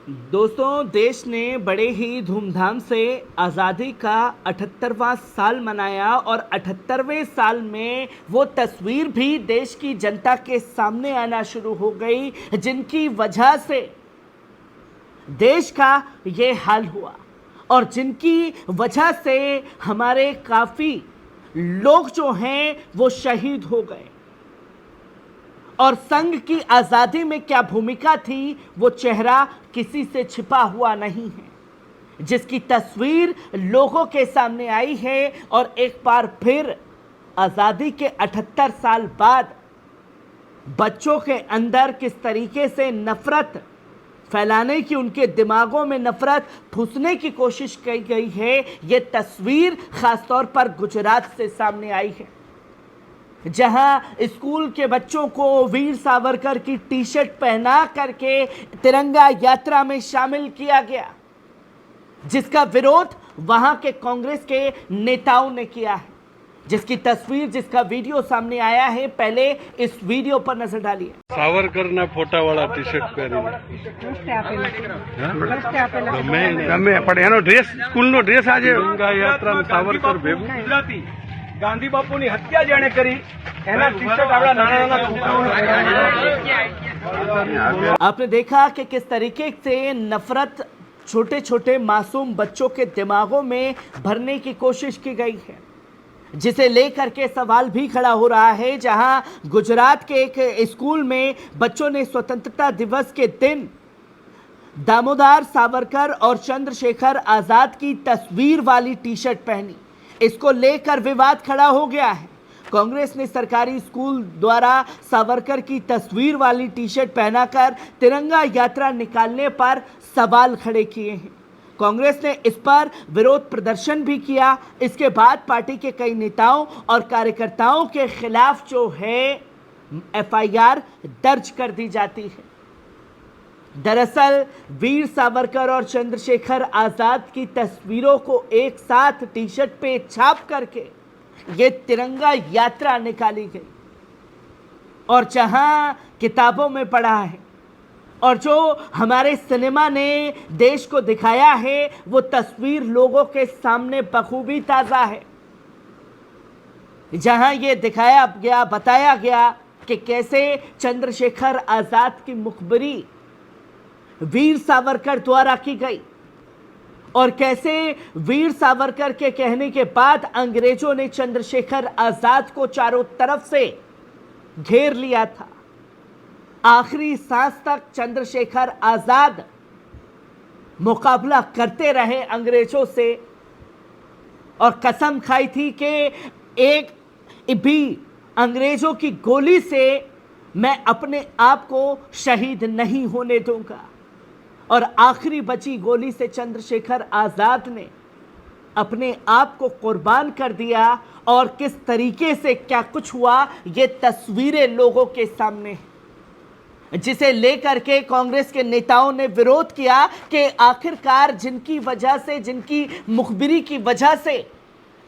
दोस्तों, देश ने बड़े ही धूमधाम से आज़ादी का 78वां साल मनाया और 78वें साल में वो तस्वीर भी देश की जनता के सामने आना शुरू हो गई जिनकी वजह से देश का ये हाल हुआ और जिनकी वजह से हमारे काफ़ी लोग जो हैं वो शहीद हो गए। और संघ की आज़ादी में क्या भूमिका थी वो चेहरा किसी से छिपा हुआ नहीं है, जिसकी तस्वीर लोगों के सामने आई है। और एक बार फिर आज़ादी के 78 साल बाद बच्चों के अंदर किस तरीके से नफरत फैलाने की, उनके दिमागों में नफरत फूसने की कोशिश की गई है, ये तस्वीर खासतौर पर गुजरात से सामने आई है, जहां स्कूल के बच्चों को वीर सावरकर की टी शर्ट पहना करके तिरंगा यात्रा में शामिल किया गया, जिसका विरोध वहां के कांग्रेस के नेताओं ने किया है, जिसकी तस्वीर, जिसका वीडियो सामने आया है। पहले इस वीडियो पर नजर डालिए। सावरकर ना फोटा वाला टी शर्ट पहरी ड्रेस स्कूल नो ड्रेस आज तिरंगा यात्रा में सावरकर भेगू ગાંધી બાપુની હત્યા જેણે કરી એના ટી-શર્ટ આપણા નાના નાના છોકરાઓને। आपने देखा कि किस तरीके से नफरत छोटे छोटे मासूम बच्चों के दिमागों में भरने की कोशिश की गई है, जिसे लेकर के सवाल भी खड़ा हो रहा है। जहां गुजरात के एक स्कूल में बच्चों ने स्वतंत्रता दिवस के दिन दामोदर सावरकर और चंद्रशेखर आजाद की तस्वीर वाली टी शर्ट पहनी। इसको लेकर विवाद खड़ा हो गया है। कांग्रेस ने सरकारी स्कूल द्वारा सावरकर की तस्वीर वाली टी शर्ट पहनाकर तिरंगा यात्रा निकालने पर सवाल खड़े किए हैं। कांग्रेस ने इस पर विरोध प्रदर्शन भी किया। इसके बाद पार्टी के कई नेताओं और कार्यकर्ताओं के खिलाफ जो है एफआईआर दर्ज कर दी जाती है। दरअसल वीर सावरकर और चंद्रशेखर आजाद की तस्वीरों को एक साथ टी शर्ट पे छाप करके ये तिरंगा यात्रा निकाली गई और जहां किताबों में पढ़ा है और जो हमारे सिनेमा ने देश को दिखाया है, वो तस्वीर लोगों के सामने बखूबी ताजा है, जहां ये दिखाया गया, बताया गया कि कैसे चंद्रशेखर आजाद की मुखबरी वीर सावरकर द्वारा की गई और कैसे वीर सावरकर के कहने के बाद अंग्रेजों ने चंद्रशेखर आजाद को चारों तरफ से घेर लिया था। आखिरी सांस तक चंद्रशेखर आजाद मुकाबला करते रहे अंग्रेजों से और कसम खाई थी कि एक भी अंग्रेजों की गोली से मैं अपने आप को शहीद नहीं होने दूंगा। और आखिरी बची गोली से चंद्रशेखर आजाद ने अपने आप को कुर्बान कर दिया और किस तरीके से क्या कुछ हुआ ये तस्वीरें लोगों के सामने हैं, जिसे लेकर के कांग्रेस के नेताओं ने विरोध किया कि आखिरकार जिनकी वजह से, जिनकी मुखबिरी की वजह से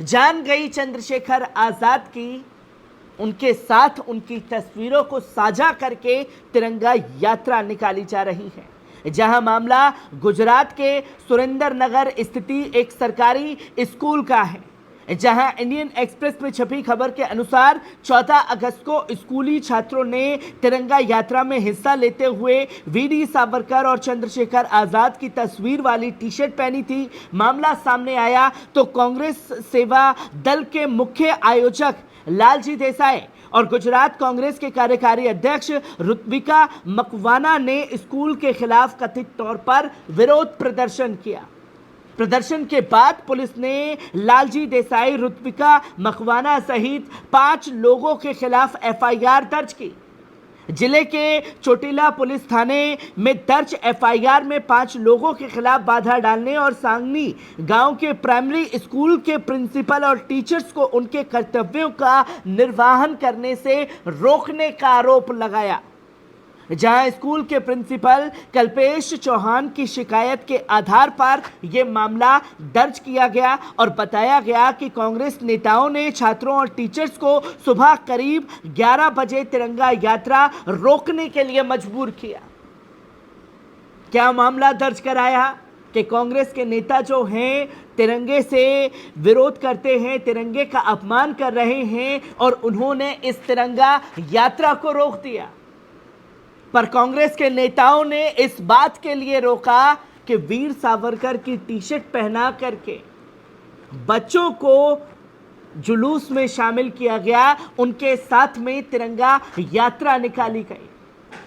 जान गई चंद्रशेखर आजाद की, उनके साथ उनकी तस्वीरों को साझा करके तिरंगा यात्रा निकाली जा रही है। जहां मामला गुजरात के सुरेंद्र नगर स्थिति एक सरकारी स्कूल का है, जहां इंडियन एक्सप्रेस में छपी खबर के अनुसार 14 अगस्त को स्कूली छात्रों ने तिरंगा यात्रा में हिस्सा लेते हुए वीर सावरकर और चंद्रशेखर आजाद की तस्वीर वाली टी शर्ट पहनी थी। मामला सामने आया तो कांग्रेस सेवा दल के मुख्य आयोजक लालजी देसाई और गुजरात कांग्रेस के कार्यकारी अध्यक्ष ऋत्विका मकवाना ने स्कूल के खिलाफ कथित तौर पर विरोध प्रदर्शन किया। प्रदर्शन के बाद पुलिस ने लालजी देसाई, ऋत्विका मकवाना सहित 5 लोगों के खिलाफ एफआईआर दर्ज की। जिले के चोटिला पुलिस थाने में दर्ज एफआईआर में 5 लोगों के खिलाफ बाधा डालने और सांगनी गांव के प्राइमरी स्कूल के प्रिंसिपल और टीचर्स को उनके कर्तव्यों का निर्वहन करने से रोकने का आरोप लगाया। जहां स्कूल के प्रिंसिपल कल्पेश चौहान की शिकायत के आधार पर यह मामला दर्ज किया गया और बताया गया कि कांग्रेस नेताओं ने छात्रों और टीचर्स को सुबह करीब 11 बजे तिरंगा यात्रा रोकने के लिए मजबूर किया। क्या मामला दर्ज कराया कि कांग्रेस के नेता जो हैं तिरंगे से विरोध करते हैं, तिरंगे का अपमान कर रहे हैं और उन्होंने इस तिरंगा यात्रा को रोक दिया। पर कांग्रेस के नेताओं ने इस बात के लिए रोका कि वीर सावरकर की टी शर्ट पहना करके बच्चों को जुलूस में शामिल किया गया, उनके साथ में तिरंगा यात्रा निकाली गई।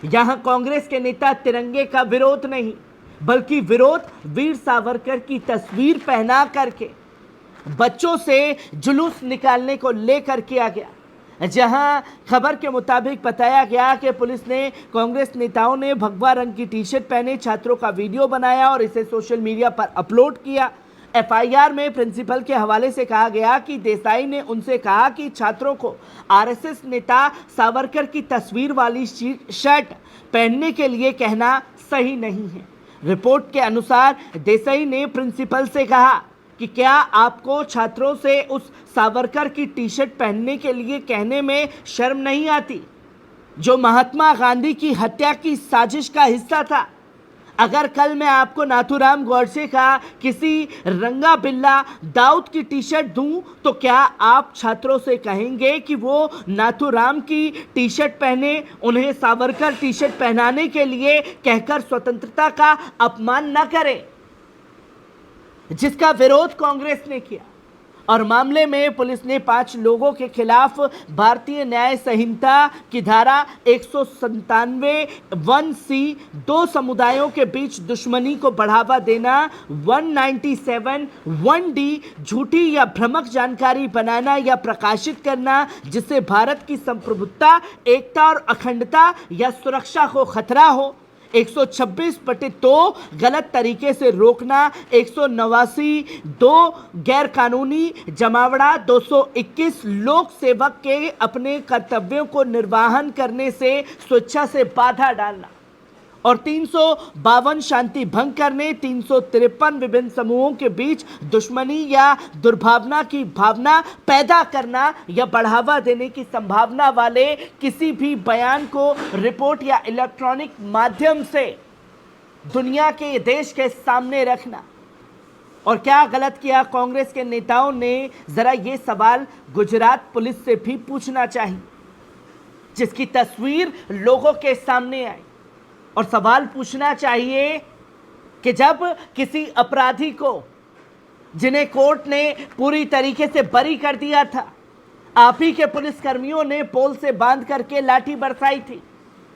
यहां कांग्रेस के नेता तिरंगे का विरोध नहीं बल्कि विरोध वीर सावरकर की तस्वीर पहना करके बच्चों से जुलूस निकालने को लेकर किया गया। जहां खबर के मुताबिक बताया गया कि पुलिस ने कांग्रेस नेताओं ने भगवा रंग की टी शर्ट पहने छात्रों का वीडियो बनाया और इसे सोशल मीडिया पर अपलोड किया। एफआईआर में प्रिंसिपल के हवाले से कहा गया कि देसाई ने उनसे कहा कि छात्रों को आरएसएस नेता सावरकर की तस्वीर वाली शर्ट पहनने के लिए कहना सही नहीं है। रिपोर्ट के अनुसार देसाई ने प्रिंसिपल से कहा कि क्या आपको छात्रों से उस सावरकर की टी शर्ट पहनने के लिए कहने में शर्म नहीं आती जो महात्मा गांधी की हत्या की साजिश का हिस्सा था? अगर कल मैं आपको नाथूराम गोडसे का किसी रंगा बिल्ला दाऊद की टी शर्ट दूं तो क्या आप छात्रों से कहेंगे कि वो नाथूराम की टी शर्ट पहने, उन्हें सावरकर टी शर्ट पहनाने के लिए कहकर स्वतंत्रता का अपमान न करें? जिसका विरोध कांग्रेस ने किया और मामले में पुलिस ने 5 लोगों के खिलाफ भारतीय न्याय संहिता की धारा 197(1)(c) 2 समुदायों के बीच दुश्मनी को बढ़ावा देना, 197(1)(d) झूठी या भ्रामक जानकारी बनाना या प्रकाशित करना जिससे भारत की संप्रभुता, एकता और अखंडता या सुरक्षा को खतरा हो, 126(2) गलत तरीके से रोकना, 189(2) गैर कानूनी जमावड़ा, 221 लोक सेवक के अपने कर्तव्यों को निर्वाहन करने से स्वेच्छा से बाधा डालना और 352 शांति भंग करने, 353 विभिन्न समूहों के बीच दुश्मनी या दुर्भावना की भावना पैदा करना या बढ़ावा देने की संभावना वाले किसी भी बयान को रिपोर्ट या इलेक्ट्रॉनिक माध्यम से दुनिया के देश के सामने रखना। और क्या गलत किया कांग्रेस के नेताओं ने? जरा ये सवाल गुजरात पुलिस से भी पूछना चाहिए जिसकी तस्वीर लोगों के सामने आई और सवाल पूछना चाहिए कि जब किसी अपराधी को जिन्हें कोर्ट ने पूरी तरीके से बरी कर दिया था, आप ही के पुलिसकर्मियों ने पोल से बांध करके लाठी बरसाई थी,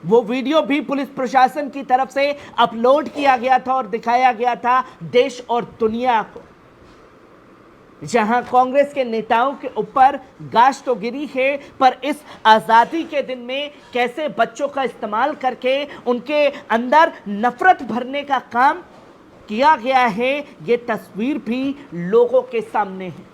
वो वीडियो भी पुलिस प्रशासन की तरफ से अपलोड किया गया था और दिखाया गया था देश और दुनिया को। जहां कांग्रेस के नेताओं के ऊपर गाज तो गिरी है, पर इस आज़ादी के दिन में कैसे बच्चों का इस्तेमाल करके उनके अंदर नफरत भरने का काम किया गया है, ये तस्वीर भी लोगों के सामने है।